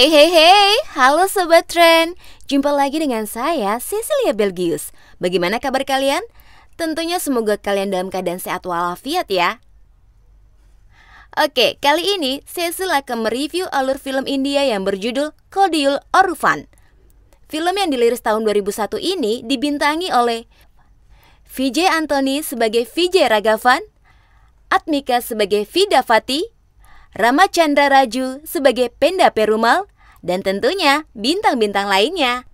Hey hey hey, halo Sobat Tren. Jumpa lagi dengan saya, Cecilia Belgius. Bagaimana kabar kalian? Tentunya semoga kalian dalam keadaan sehat walafiat ya. Oke, kali ini Cecil akan mereview alur film India yang berjudul Kodiyul Orphan. Film yang diliris tahun 2001 ini dibintangi oleh Vijay Anthony sebagai Vijay Raghavan, Atmika sebagai Vidavati, Ramachandra Raju sebagai Penda Perumal, dan tentunya bintang-bintang lainnya.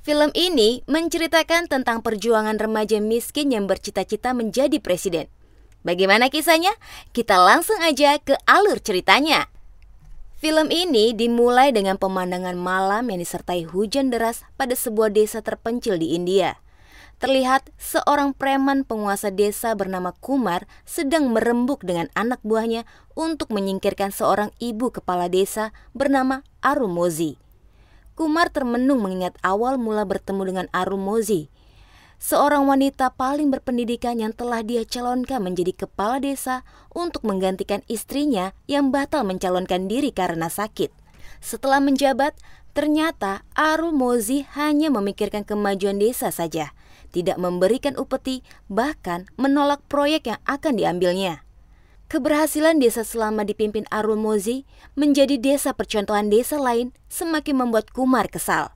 Film ini menceritakan tentang perjuangan remaja miskin yang bercita-cita menjadi presiden. Bagaimana kisahnya? Kita langsung aja ke alur ceritanya. Film ini dimulai dengan pemandangan malam yang disertai hujan deras pada sebuah desa terpencil di India. Terlihat seorang preman penguasa desa bernama Kumar sedang merembuk dengan anak buahnya untuk menyingkirkan seorang ibu kepala desa bernama Arumozi. Kumar termenung mengingat awal mula bertemu dengan Arumozi, seorang wanita paling berpendidikan yang telah dia calonkan menjadi kepala desa untuk menggantikan istrinya yang batal mencalonkan diri karena sakit. Setelah menjabat, ternyata Arumozi hanya memikirkan kemajuan desa saja, tidak memberikan upeti, bahkan menolak proyek yang akan diambilnya. Keberhasilan desa selama dipimpin Arumozi menjadi desa percontohan desa lain semakin membuat Kumar kesal.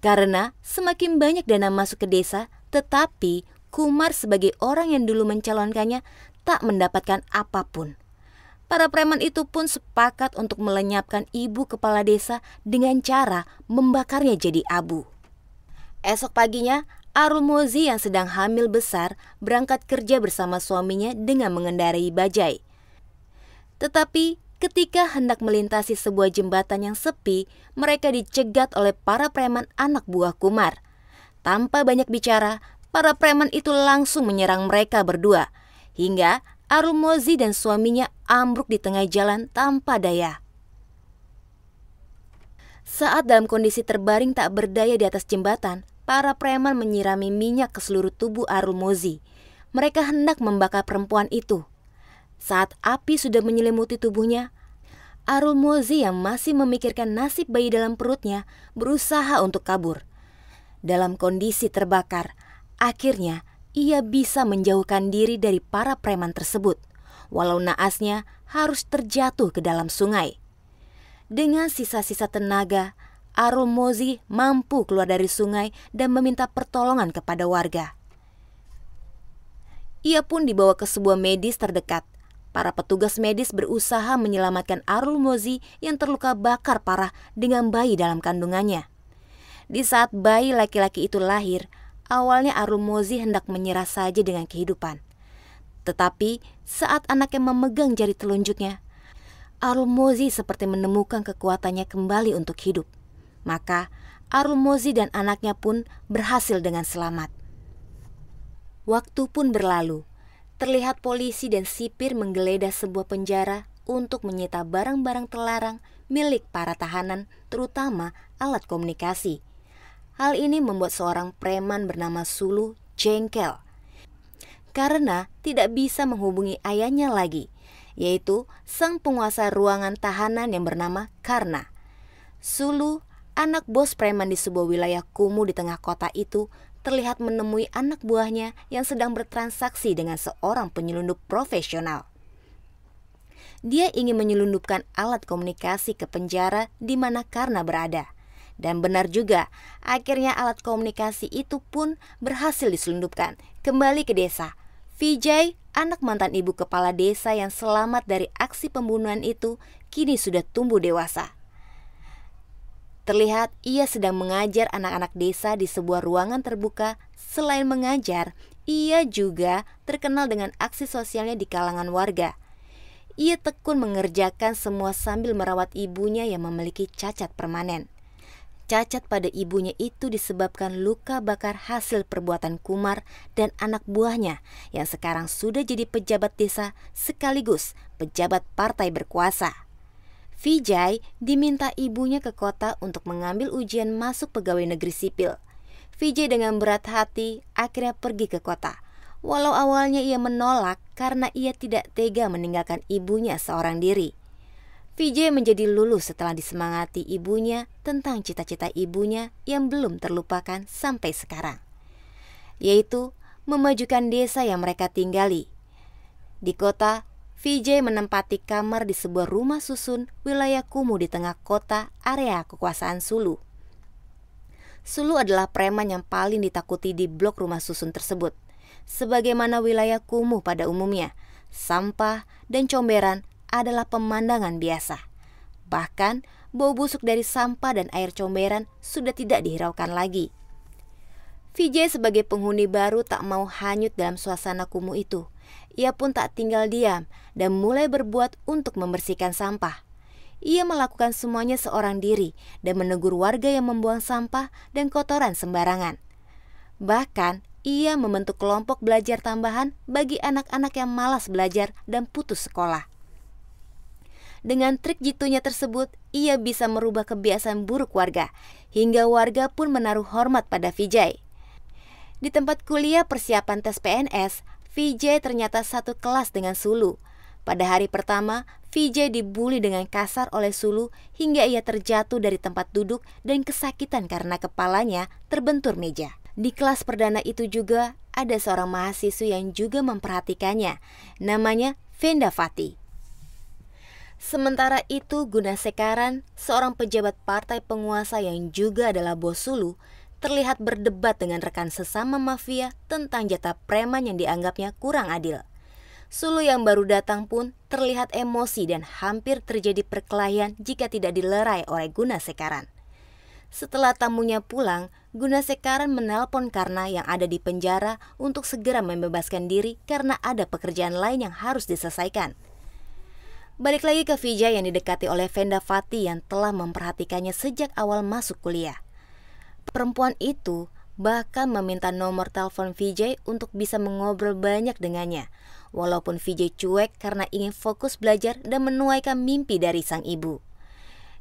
Karena semakin banyak dana masuk ke desa, tetapi Kumar sebagai orang yang dulu mencalonkannya tak mendapatkan apapun. Para preman itu pun sepakat untuk melenyapkan ibu kepala desa dengan cara membakarnya jadi abu. Esok paginya, Arumozi yang sedang hamil besar berangkat kerja bersama suaminya dengan mengendarai bajai. Tetapi ketika hendak melintasi sebuah jembatan yang sepi, mereka dicegat oleh para preman anak buah Kumar. Tanpa banyak bicara, para preman itu langsung menyerang mereka berdua, hingga Arumozi dan suaminya ambruk di tengah jalan tanpa daya. Saat dalam kondisi terbaring tak berdaya di atas jembatan, para preman menyirami minyak ke seluruh tubuh Arumozi. Mereka hendak membakar perempuan itu. Saat api sudah menyelimuti tubuhnya, Arumozi yang masih memikirkan nasib bayi dalam perutnya berusaha untuk kabur. Dalam kondisi terbakar, akhirnya ia bisa menjauhkan diri dari para preman tersebut, walau naasnya harus terjatuh ke dalam sungai. Dengan sisa-sisa tenaga, Arumozi mampu keluar dari sungai dan meminta pertolongan kepada warga. Ia pun dibawa ke sebuah medis terdekat. Para petugas medis berusaha menyelamatkan Arumozi yang terluka bakar parah dengan bayi dalam kandungannya. Di saat bayi laki-laki itu lahir, awalnya Arumozi hendak menyerah saja dengan kehidupan. Tetapi saat anaknya memegang jari telunjuknya, Arumozi seperti menemukan kekuatannya kembali untuk hidup. Maka Arumozi dan anaknya pun berhasil dengan selamat. Waktu pun berlalu. Terlihat polisi dan sipir menggeledah sebuah penjara untuk menyita barang-barang terlarang milik para tahanan, terutama alat komunikasi. Hal ini membuat seorang preman bernama Sulu jengkel karena tidak bisa menghubungi ayahnya lagi, yaitu sang penguasa ruangan tahanan yang bernama Karna. Sulu, anak bos preman di sebuah wilayah kumuh di tengah kota itu, terlihat menemui anak buahnya yang sedang bertransaksi dengan seorang penyelundup profesional. Dia ingin menyelundupkan alat komunikasi ke penjara di mana Karna berada. Dan benar juga, akhirnya alat komunikasi itu pun berhasil diselundupkan kembali ke desa. Vijay, anak mantan ibu kepala desa yang selamat dari aksi pembunuhan itu, kini sudah tumbuh dewasa. Terlihat ia sedang mengajar anak-anak desa di sebuah ruangan terbuka. Selain mengajar, ia juga terkenal dengan aksi sosialnya di kalangan warga. Ia tekun mengerjakan semua sambil merawat ibunya yang memiliki cacat permanen. Cacat pada ibunya itu disebabkan luka bakar hasil perbuatan Kumar dan anak buahnya yang sekarang sudah jadi pejabat desa sekaligus pejabat partai berkuasa. Vijay diminta ibunya ke kota untuk mengambil ujian masuk pegawai negeri sipil. Vijay dengan berat hati akhirnya pergi ke kota. Walau awalnya ia menolak karena ia tidak tega meninggalkan ibunya seorang diri. Vijay menjadi luluh setelah disemangati ibunya tentang cita-cita ibunya yang belum terlupakan sampai sekarang, yaitu memajukan desa yang mereka tinggali. Di kota, Vijay menempati kamar di sebuah rumah susun wilayah kumuh di tengah kota area kekuasaan Sulu. Sulu adalah preman yang paling ditakuti di blok rumah susun tersebut. Sebagaimana wilayah kumuh pada umumnya, sampah dan comberan adalah pemandangan biasa. Bahkan, bau busuk dari sampah dan air comberan sudah tidak dihiraukan lagi. Vijay sebagai penghuni baru tak mau hanyut dalam suasana kumuh itu. Ia pun tak tinggal diam dan mulai berbuat untuk membersihkan sampah. Ia melakukan semuanya seorang diri dan menegur warga yang membuang sampah dan kotoran sembarangan. Bahkan, ia membentuk kelompok belajar tambahan bagi anak-anak yang malas belajar dan putus sekolah. Dengan trik jitunya tersebut, ia bisa merubah kebiasaan buruk warga, hingga warga pun menaruh hormat pada Vijay. Di tempat kuliah persiapan tes PNS, Vijay ternyata satu kelas dengan Sulu. Pada hari pertama, Vijay dibully dengan kasar oleh Sulu hingga ia terjatuh dari tempat duduk dan kesakitan karena kepalanya terbentur meja. Di kelas perdana itu juga ada seorang mahasiswa yang juga memperhatikannya, namanya Venda Fati. Sementara itu, Gunasekaran, seorang pejabat partai penguasa yang juga adalah bos Sulu, terlihat berdebat dengan rekan sesama mafia tentang jatah preman yang dianggapnya kurang adil. Sulu yang baru datang pun terlihat emosi dan hampir terjadi perkelahian jika tidak dilerai oleh Gunasekaran. Setelah tamunya pulang, Gunasekaran menelpon Karna yang ada di penjara untuk segera membebaskan diri karena ada pekerjaan lain yang harus diselesaikan. Balik lagi ke Vijay yang didekati oleh Venda Fati yang telah memperhatikannya sejak awal masuk kuliah. Perempuan itu bahkan meminta nomor telepon Vijay untuk bisa mengobrol banyak dengannya, walaupun Vijay cuek karena ingin fokus belajar dan menuaikan mimpi dari sang ibu.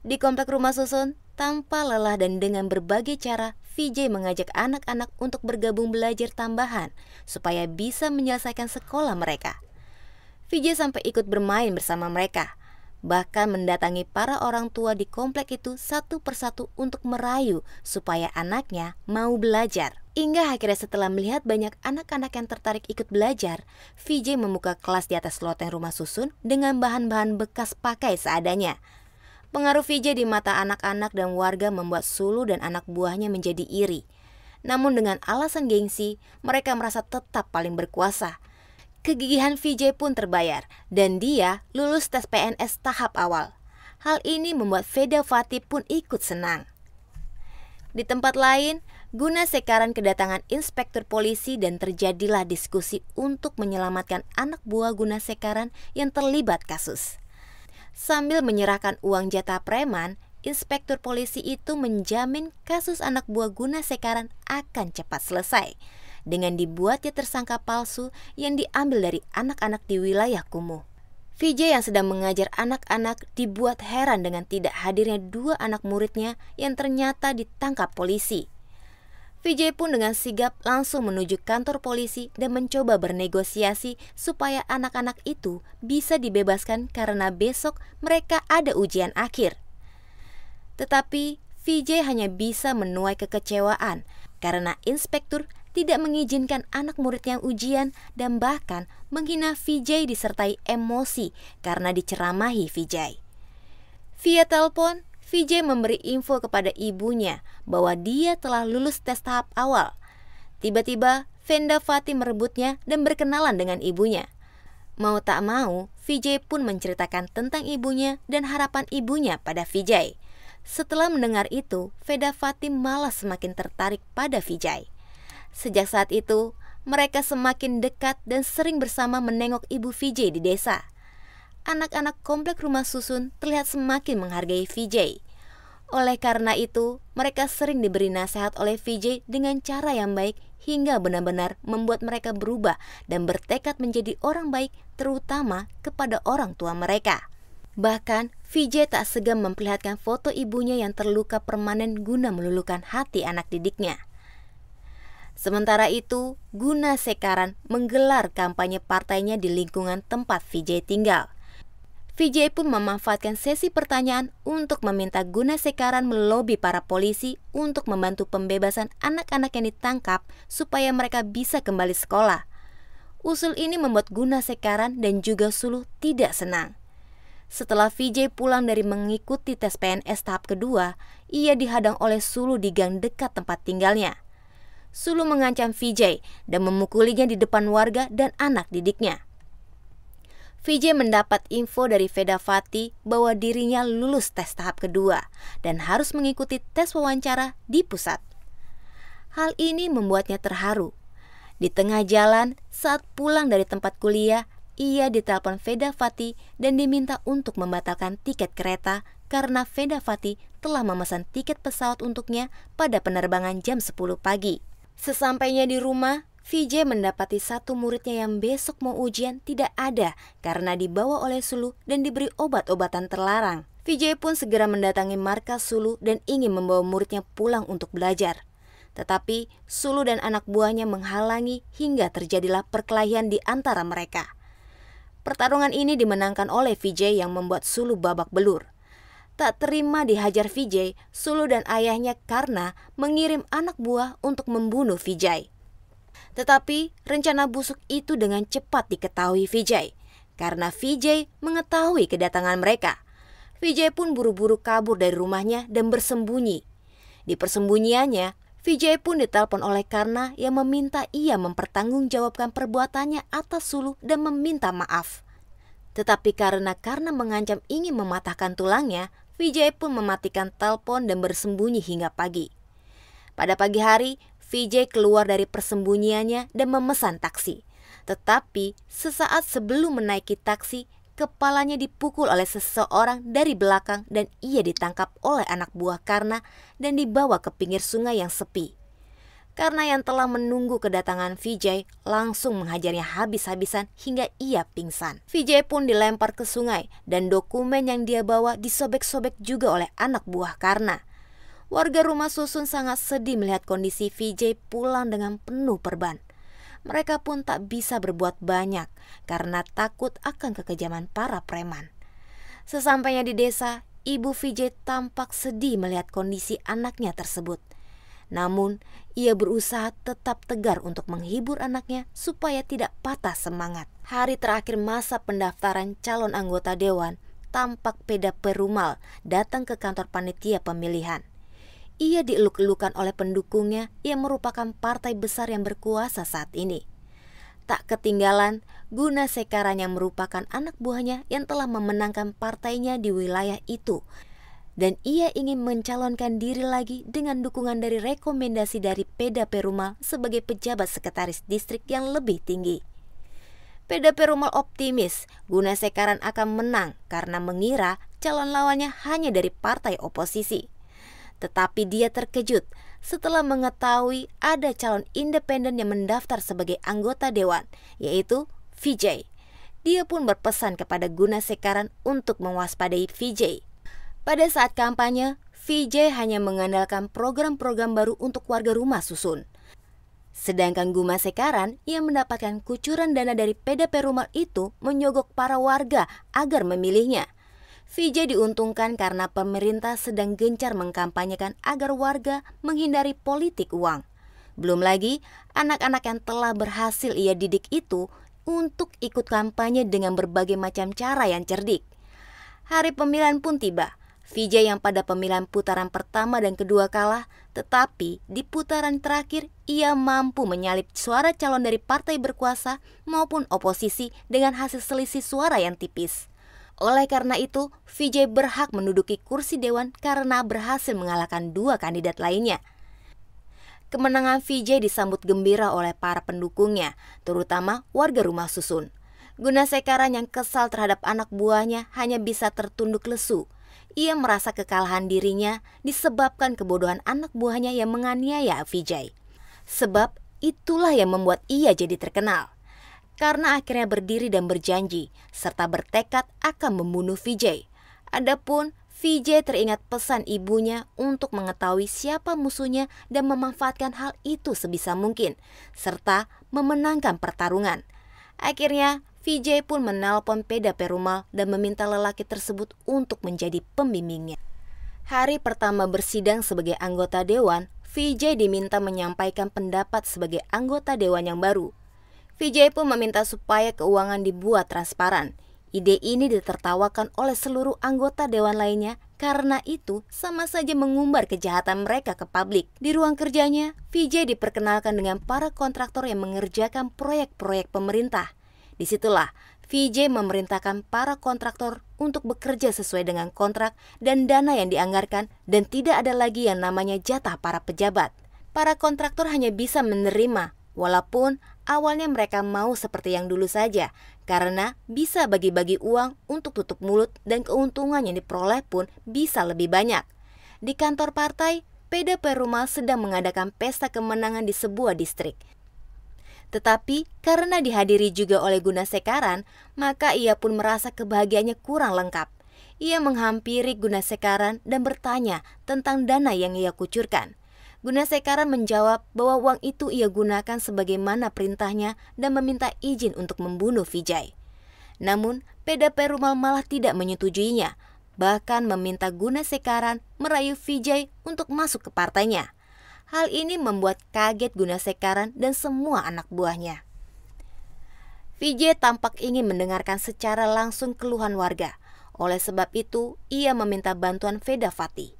Di komplek rumah susun, tanpa lelah dan dengan berbagai cara, Vijay mengajak anak-anak untuk bergabung belajar tambahan supaya bisa menyelesaikan sekolah mereka. Vijay sampai ikut bermain bersama mereka, bahkan mendatangi para orang tua di komplek itu satu persatu untuk merayu supaya anaknya mau belajar. Hingga akhirnya setelah melihat banyak anak-anak yang tertarik ikut belajar, Vijay membuka kelas di atas loteng rumah susun dengan bahan-bahan bekas pakai seadanya. Pengaruh Vijay di mata anak-anak dan warga membuat Sulu dan anak buahnya menjadi iri. Namun dengan alasan gengsi, mereka merasa tetap paling berkuasa. Kegigihan Vijay pun terbayar dan dia lulus tes PNS tahap awal. Hal ini membuat Venda Fati pun ikut senang. Di tempat lain, Gunasekaran kedatangan inspektur polisi dan terjadilah diskusi untuk menyelamatkan anak buah Gunasekaran yang terlibat kasus. Sambil menyerahkan uang jatah preman, inspektur polisi itu menjamin kasus anak buah Gunasekaran akan cepat selesai dengan dibuatnya tersangka palsu yang diambil dari anak-anak di wilayah kumuh. Vijay yang sedang mengajar anak-anak dibuat heran dengan tidak hadirnya dua anak muridnya yang ternyata ditangkap polisi. Vijay pun dengan sigap langsung menuju kantor polisi dan mencoba bernegosiasi supaya anak-anak itu bisa dibebaskan karena besok mereka ada ujian akhir. Tetapi Vijay hanya bisa menuai kekecewaan karena inspektur tidak mengizinkan anak muridnya ujian dan bahkan menghina Vijay disertai emosi karena diceramahi Vijay. Via telepon, Vijay memberi info kepada ibunya bahwa dia telah lulus tes tahap awal. Tiba-tiba, Venda Fati merebutnya dan berkenalan dengan ibunya. Mau tak mau, Vijay pun menceritakan tentang ibunya dan harapan ibunya pada Vijay. Setelah mendengar itu, Venda Fati malah semakin tertarik pada Vijay. Sejak saat itu, mereka semakin dekat dan sering bersama menengok ibu Vijay di desa. Anak-anak komplek rumah susun terlihat semakin menghargai Vijay. Oleh karena itu, mereka sering diberi nasihat oleh Vijay dengan cara yang baik hingga benar-benar membuat mereka berubah dan bertekad menjadi orang baik, terutama kepada orang tua mereka. Bahkan, Vijay tak segan memperlihatkan foto ibunya yang terluka permanen guna meluluhkan hati anak didiknya. Sementara itu, Gunasekaran menggelar kampanye partainya di lingkungan tempat Vijay tinggal. Vijay pun memanfaatkan sesi pertanyaan untuk meminta Gunasekaran melobi para polisi untuk membantu pembebasan anak-anak yang ditangkap supaya mereka bisa kembali sekolah. Usul ini membuat Gunasekaran dan juga Sulu tidak senang. Setelah Vijay pulang dari mengikuti tes PNS tahap kedua, ia dihadang oleh Sulu di gang dekat tempat tinggalnya. Sulu mengancam Vijay dan memukulinya di depan warga dan anak didiknya. Vijay mendapat info dari Vedavati bahwa dirinya lulus tes tahap kedua dan harus mengikuti tes wawancara di pusat. Hal ini membuatnya terharu. Di tengah jalan, saat pulang dari tempat kuliah, ia ditelepon Vedavati dan diminta untuk membatalkan tiket kereta karena Vedavati telah memesan tiket pesawat untuknya pada penerbangan jam 10 pagi. Sesampainya di rumah, Vijay mendapati satu muridnya yang besok mau ujian tidak ada karena dibawa oleh Sulu dan diberi obat-obatan terlarang. Vijay pun segera mendatangi markas Sulu dan ingin membawa muridnya pulang untuk belajar. Tetapi Sulu dan anak buahnya menghalangi hingga terjadilah perkelahian di antara mereka. Pertarungan ini dimenangkan oleh Vijay yang membuat Sulu babak belur. Tak terima dihajar Vijay, Sulu dan ayahnya karena mengirim anak buah untuk membunuh Vijay. Tetapi rencana busuk itu dengan cepat diketahui Vijay. Karena Vijay mengetahui kedatangan mereka, Vijay pun buru-buru kabur dari rumahnya dan bersembunyi. Di persembunyiannya, Vijay pun ditelepon oleh Karna yang meminta ia mempertanggungjawabkan perbuatannya atas Sulu dan meminta maaf. Tetapi karena Karna mengancam ingin mematahkan tulangnya, Vijay pun mematikan telepon dan bersembunyi hingga pagi. Pada pagi hari, Vijay keluar dari persembunyiannya dan memesan taksi. Tetapi sesaat sebelum menaiki taksi, kepalanya dipukul oleh seseorang dari belakang dan ia ditangkap oleh anak buah Karna dan dibawa ke pinggir sungai yang sepi. Karna yang telah menunggu kedatangan Vijay langsung menghajarnya habis-habisan hingga ia pingsan. Vijay pun dilempar ke sungai dan dokumen yang dia bawa disobek-sobek juga oleh anak buah Karna. Warga rumah susun sangat sedih melihat kondisi Vijay pulang dengan penuh perban. Mereka pun tak bisa berbuat banyak karena takut akan kekejaman para preman. Sesampainya di desa, ibu Vijay tampak sedih melihat kondisi anaknya tersebut. Namun, ia berusaha tetap tegar untuk menghibur anaknya supaya tidak patah semangat. Hari terakhir masa pendaftaran calon anggota dewan, tampak Peda Perumal datang ke kantor panitia pemilihan. Ia dieluk-elukan oleh pendukungnya yang merupakan partai besar yang berkuasa saat ini. Tak ketinggalan, Gunasekaran yang merupakan anak buahnya yang telah memenangkan partainya di wilayah itu. Dan ia ingin mencalonkan diri lagi dengan dukungan dari rekomendasi dari Peda Perumal sebagai pejabat sekretaris distrik yang lebih tinggi. Peda Perumal optimis Gunasekaran akan menang karena mengira calon lawannya hanya dari partai oposisi. Tetapi dia terkejut setelah mengetahui ada calon independen yang mendaftar sebagai anggota dewan, yaitu Vijay. Dia pun berpesan kepada Gunasekaran untuk mewaspadai Vijay. Pada saat kampanye, Vijay hanya mengandalkan program-program baru untuk warga rumah susun. Sedangkan Gunasekaran yang mendapatkan kucuran dana dari Peda Perumal itu menyogok para warga agar memilihnya. Vijay diuntungkan karena pemerintah sedang gencar mengkampanyekan agar warga menghindari politik uang. Belum lagi, anak-anak yang telah berhasil ia didik itu untuk ikut kampanye dengan berbagai macam cara yang cerdik. Hari pemilihan pun tiba. Vijay yang pada pemilihan putaran pertama dan kedua kalah, tetapi di putaran terakhir ia mampu menyalip suara calon dari partai berkuasa maupun oposisi dengan hasil selisih suara yang tipis. Oleh karena itu, Vijay berhak menduduki kursi dewan karena berhasil mengalahkan dua kandidat lainnya. Kemenangan Vijay disambut gembira oleh para pendukungnya, terutama warga rumah susun. Gunasekaran yang kesal terhadap anak buahnya hanya bisa tertunduk lesu. Ia merasa kekalahan dirinya disebabkan kebodohan anak buahnya yang menganiaya Vijay. Sebab itulah yang membuat ia jadi terkenal. Karena akhirnya berdiri dan berjanji, serta bertekad akan membunuh Vijay. Adapun Vijay teringat pesan ibunya untuk mengetahui siapa musuhnya dan memanfaatkan hal itu sebisa mungkin, serta memenangkan pertarungan. Akhirnya Vijay pun menelpon Peda Perumal dan meminta lelaki tersebut untuk menjadi pembimbingnya. Hari pertama bersidang sebagai anggota dewan, Vijay diminta menyampaikan pendapat sebagai anggota dewan yang baru. Vijay pun meminta supaya keuangan dibuat transparan. Ide ini ditertawakan oleh seluruh anggota dewan lainnya karena itu sama saja mengumbar kejahatan mereka ke publik. Di ruang kerjanya, Vijay diperkenalkan dengan para kontraktor yang mengerjakan proyek-proyek pemerintah. Disitulah Vijay memerintahkan para kontraktor untuk bekerja sesuai dengan kontrak dan dana yang dianggarkan dan tidak ada lagi yang namanya jatah para pejabat. Para kontraktor hanya bisa menerima, walaupun awalnya mereka mau seperti yang dulu saja, karena bisa bagi-bagi uang untuk tutup mulut dan keuntungan yang diperoleh pun bisa lebih banyak. Di kantor partai, Peda Perumal sedang mengadakan pesta kemenangan di sebuah distrik. Tetapi karena dihadiri juga oleh Gunasekaran, maka ia pun merasa kebahagiaannya kurang lengkap. Ia menghampiri Gunasekaran dan bertanya tentang dana yang ia kucurkan. Gunasekaran menjawab bahwa uang itu ia gunakan sebagaimana perintahnya dan meminta izin untuk membunuh Vijay. Namun, Peda Perumal malah tidak menyetujuinya, bahkan meminta Gunasekaran merayu Vijay untuk masuk ke partainya. Hal ini membuat kaget Gunasekaran dan semua anak buahnya. Vijay tampak ingin mendengarkan secara langsung keluhan warga. Oleh sebab itu, ia meminta bantuan Vedavati.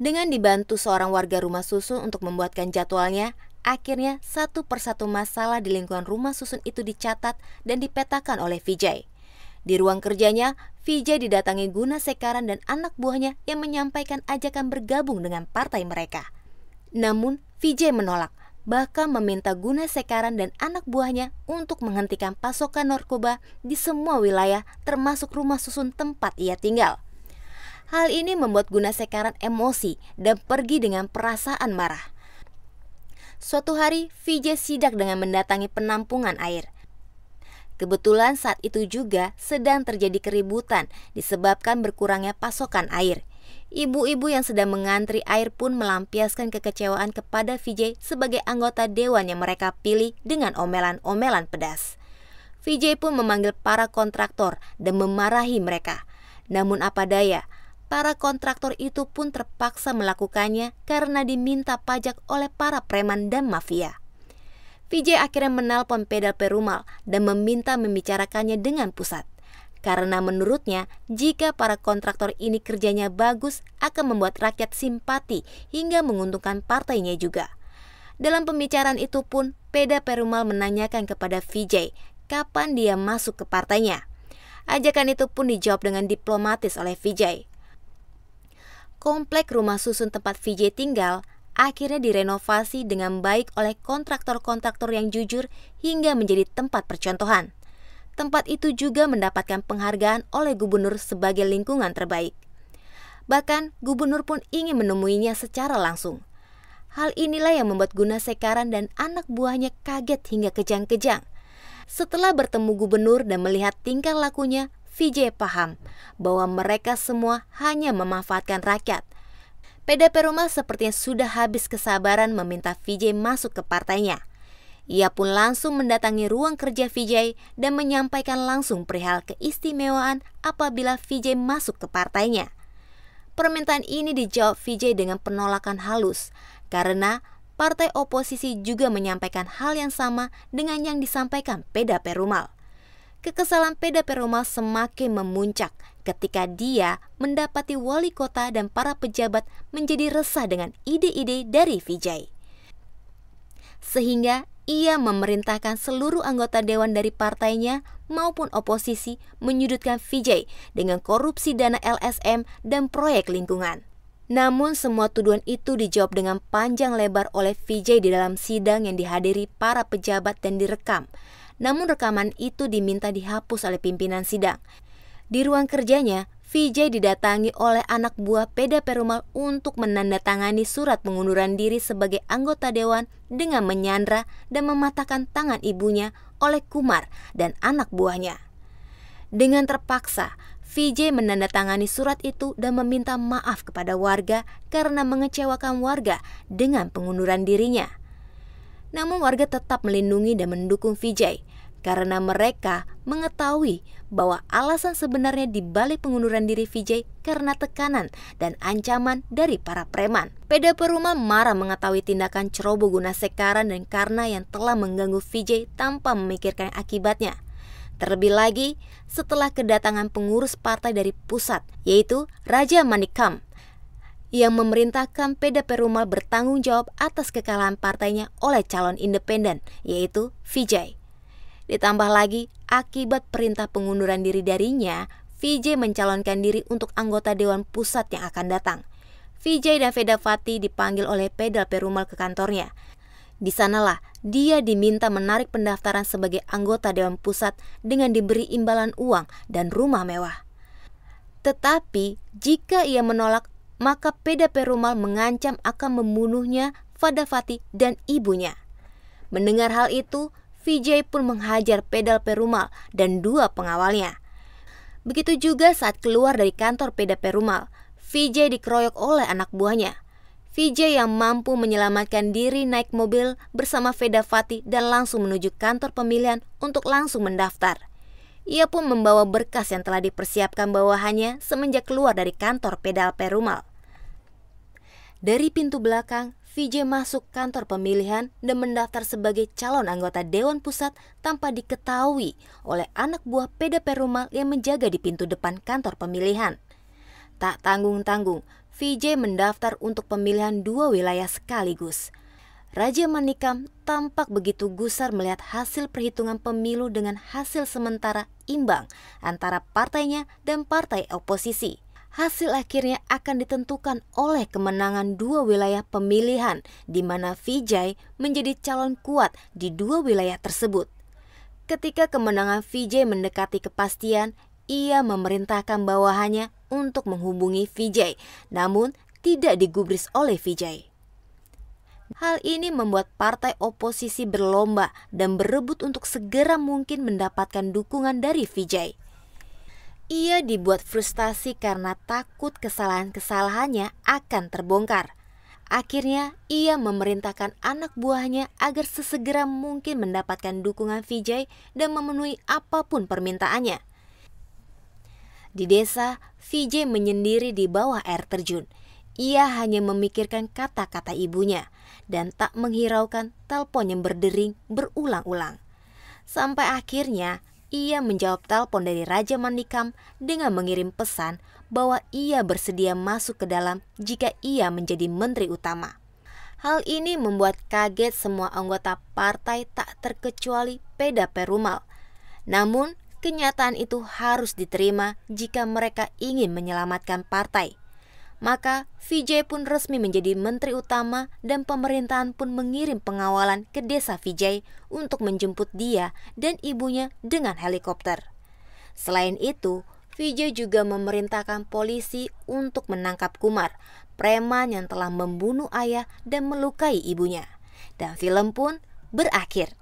Dengan dibantu seorang warga rumah susun untuk membuatkan jadwalnya, akhirnya satu persatu masalah di lingkungan rumah susun itu dicatat dan dipetakan oleh Vijay. Di ruang kerjanya, Vijay didatangi Gunasekaran dan anak buahnya yang menyampaikan ajakan bergabung dengan partai mereka. Namun, Vijay menolak, bahkan meminta Gunasekaran dan anak buahnya untuk menghentikan pasokan narkoba di semua wilayah termasuk rumah susun tempat ia tinggal. Hal ini membuat Gunasekaran emosi dan pergi dengan perasaan marah. Suatu hari, Vijay sidak dengan mendatangi penampungan air. Kebetulan saat itu juga sedang terjadi keributan disebabkan berkurangnya pasokan air. Ibu-ibu yang sedang mengantri air pun melampiaskan kekecewaan kepada Vijay sebagai anggota dewan yang mereka pilih dengan omelan-omelan pedas. Vijay pun memanggil para kontraktor dan memarahi mereka. Namun apa daya, para kontraktor itu pun terpaksa melakukannya karena diminta pajak oleh para preman dan mafia. Vijay akhirnya menelpon Peda Perumal dan meminta membicarakannya dengan pusat. Karena menurutnya, jika para kontraktor ini kerjanya bagus, akan membuat rakyat simpati hingga menguntungkan partainya juga. Dalam pembicaraan itu pun, Peda Perumal menanyakan kepada Vijay kapan dia masuk ke partainya. Ajakan itu pun dijawab dengan diplomatis oleh Vijay. Komplek rumah susun tempat Vijay tinggal akhirnya direnovasi dengan baik oleh kontraktor-kontraktor yang jujur hingga menjadi tempat percontohan. Tempat itu juga mendapatkan penghargaan oleh gubernur sebagai lingkungan terbaik. Bahkan gubernur pun ingin menemuinya secara langsung. Hal inilah yang membuat Gunasekaran dan anak buahnya kaget hingga kejang-kejang. Setelah bertemu gubernur dan melihat tingkah lakunya, Vijay paham bahwa mereka semua hanya memanfaatkan rakyat. Peda Perumal sepertinya sudah habis kesabaran meminta Vijay masuk ke partainya. Ia pun langsung mendatangi ruang kerja Vijay dan menyampaikan langsung perihal keistimewaan apabila Vijay masuk ke partainya. Permintaan ini dijawab Vijay dengan penolakan halus, karena partai oposisi juga menyampaikan hal yang sama dengan yang disampaikan Peda Perumal. Kekesalan Peda Perumal semakin memuncak ketika dia mendapati wali kota dan para pejabat menjadi resah dengan ide-ide dari Vijay. Sehingga ia memerintahkan seluruh anggota dewan dari partainya maupun oposisi menyudutkan Vijay dengan korupsi dana LSM dan proyek lingkungan. Namun semua tuduhan itu dijawab dengan panjang lebar oleh Vijay di dalam sidang yang dihadiri para pejabat dan direkam. Namun rekaman itu diminta dihapus oleh pimpinan sidang. Di ruang kerjanya, Vijay didatangi oleh anak buah Peda Perumal untuk menandatangani surat pengunduran diri sebagai anggota dewan dengan menyandra dan mematahkan tangan ibunya oleh Kumar dan anak buahnya. Dengan terpaksa, Vijay menandatangani surat itu dan meminta maaf kepada warga karena mengecewakan warga dengan pengunduran dirinya. Namun warga tetap melindungi dan mendukung Vijay karena mereka mengetahui bahwa alasan sebenarnya di balik pengunduran diri Vijay karena tekanan dan ancaman dari para preman. Peda Perumal marah mengetahui tindakan Ceroboh Gunasekaran dan Karna yang telah mengganggu Vijay tanpa memikirkan akibatnya. Terlebih lagi setelah kedatangan pengurus partai dari pusat, yaitu Raja Manikam, yang memerintahkan Peda Perumal bertanggung jawab atas kekalahan partainya oleh calon independen, yaitu Vijay. Ditambah lagi, akibat perintah pengunduran diri darinya, Vijay mencalonkan diri untuk anggota Dewan Pusat yang akan datang. Vijay dan Vedavati dipanggil oleh Peda Perumal ke kantornya. Di sanalah dia diminta menarik pendaftaran sebagai anggota Dewan Pusat dengan diberi imbalan uang dan rumah mewah. Tetapi jika ia menolak, maka Peda Perumal mengancam akan membunuhnya, Vedavati dan ibunya. Mendengar hal itu, Vijay pun menghajar Peda Perumal dan 2 pengawalnya. Begitu juga saat keluar dari kantor Peda Perumal, Vijay dikeroyok oleh anak buahnya. Vijay yang mampu menyelamatkan diri naik mobil bersama Vedavati dan langsung menuju kantor pemilihan untuk langsung mendaftar. Ia pun membawa berkas yang telah dipersiapkan bawahannya semenjak keluar dari kantor Peda Perumal. Dari pintu belakang, Vijay masuk kantor pemilihan dan mendaftar sebagai calon anggota Dewan Pusat tanpa diketahui oleh anak buah Peda Perumal yang menjaga di pintu depan kantor pemilihan. Tak tanggung-tanggung, Vijay mendaftar untuk pemilihan 2 wilayah sekaligus. Raja Manikam tampak begitu gusar melihat hasil perhitungan pemilu dengan hasil sementara imbang antara partainya dan partai oposisi. Hasil akhirnya akan ditentukan oleh kemenangan 2 wilayah pemilihan, di mana Vijay menjadi calon kuat di 2 wilayah tersebut. Ketika kemenangan Vijay mendekati kepastian, ia memerintahkan bawahannya untuk menghubungi Vijay, namun tidak digubris oleh Vijay. Hal ini membuat partai oposisi berlomba dan berebut untuk segera mungkin mendapatkan dukungan dari Vijay. Ia dibuat frustasi karena takut kesalahan-kesalahannya akan terbongkar. Akhirnya, ia memerintahkan anak buahnya agar sesegera mungkin mendapatkan dukungan Vijay dan memenuhi apapun permintaannya. Di desa, Vijay menyendiri di bawah air terjun. Ia hanya memikirkan kata-kata ibunya dan tak menghiraukan telepon yang berdering berulang-ulang. Sampai akhirnya, ia menjawab telepon dari Raja Manikam dengan mengirim pesan bahwa ia bersedia masuk ke dalam jika ia menjadi menteri utama. Hal ini membuat kaget semua anggota partai tak terkecuali Peda Perumal. Namun, kenyataan itu harus diterima jika mereka ingin menyelamatkan partai. Maka Vijay pun resmi menjadi menteri utama dan pemerintahan pun mengirim pengawalan ke desa Vijay untuk menjemput dia dan ibunya dengan helikopter. Selain itu, Vijay juga memerintahkan polisi untuk menangkap Kumar, preman yang telah membunuh ayah dan melukai ibunya. Dan film pun berakhir.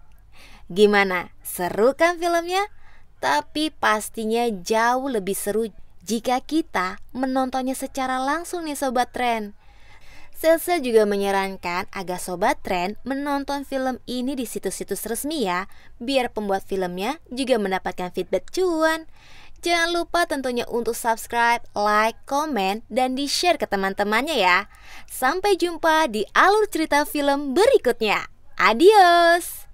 Gimana? Seru kan filmnya? Tapi pastinya jauh lebih seru jika kita menontonnya secara langsung nih Sobat Tren. Selsel juga menyarankan agar Sobat Tren menonton film ini di situs-situs resmi ya, biar pembuat filmnya juga mendapatkan feedback cuan. Jangan lupa tentunya untuk subscribe, like, komen, dan di-share ke teman-temannya ya. Sampai jumpa di alur cerita film berikutnya. Adios!